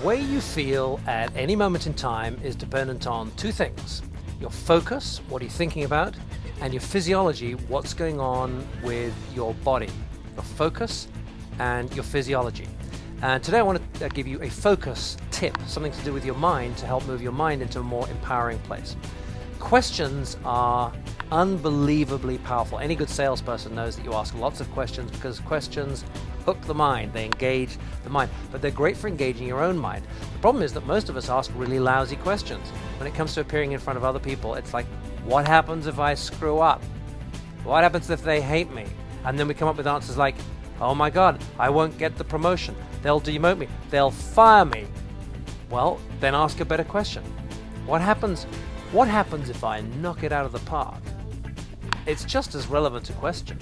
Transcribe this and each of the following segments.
way you feel at any moment in time is dependent on two things: your focus, what are you thinking about, and your physiology, what's going on with your body. Your focus and your physiology. And today I want to give you a focus tip, something to do with your mind to help move your mind into a more empowering place. Questions are unbelievably powerful. Any good salesperson knows that you ask lots of questions because questions hook the mind, they engage the mind, but they're great for engaging your own mind. The problem is that most of us ask really lousy questions. When it comes to appearing in front of other people, it's like, what happens if I screw up? What happens if they hate me? And then we come up with answers like, oh my God, I won't get the promotion. They'll demote me. They'll fire me. Well, then ask a better question. What happens if I knock it out of the park? It's just as relevant a question,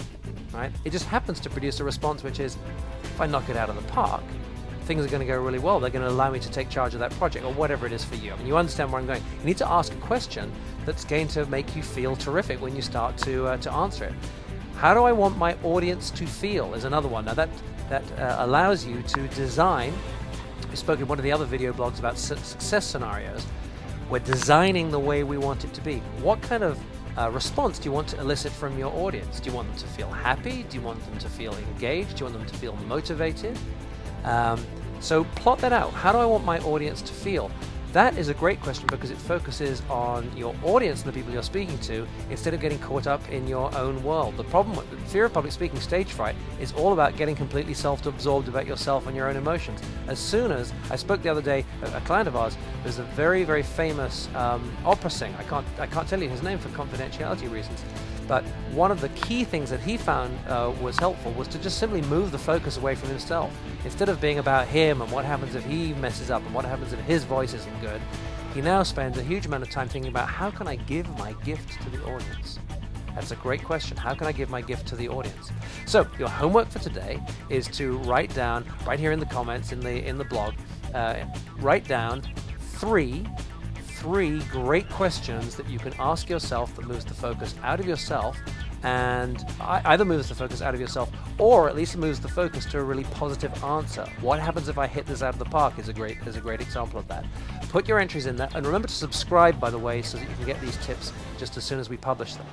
right? It just happens to produce a response which is, if I knock it out of the park, things are going to go really well. They're going to allow me to take charge of that project or whatever it is for you. I mean, you understand where I'm going. You need to ask a question that's going to make you feel terrific when you start to answer it. How do I want my audience to feel is another one. Now that allows you to design. We spoke in one of the other video blogs about success scenarios. We're designing the way we want it to be. What kind of response do you want to elicit from your audience? Do you want them to feel happy? Do you want them to feel engaged? Do you want them to feel motivated? So plot that out. How do I want my audience to feel? That is a great question because it focuses on your audience and the people you're speaking to instead of getting caught up in your own world. The problem with fear of public speaking, stage fright, is all about getting completely self-absorbed about yourself and your own emotions. As soon as I spoke the other day, a client of ours, there's a very, very famous opera singer. I can't tell you his name for confidentiality reasons. But one of the key things that he found was helpful was to just simply move the focus away from himself. Instead of being about him and what happens if he messes up and what happens if his voice isn't good, he now spends a huge amount of time thinking about how can I give my gift to the audience? That's a great question. How can I give my gift to the audience? So your homework for today is to write down, right here in the comments in the blog, write down three great questions that you can ask yourself that moves the focus out of yourself, and either moves the focus out of yourself or at least moves the focus to a really positive answer. What happens if I hit this out of the park is a great example of that. Put your entries in there, and remember to subscribe, by the way, so that you can get these tips just as soon as we publish them.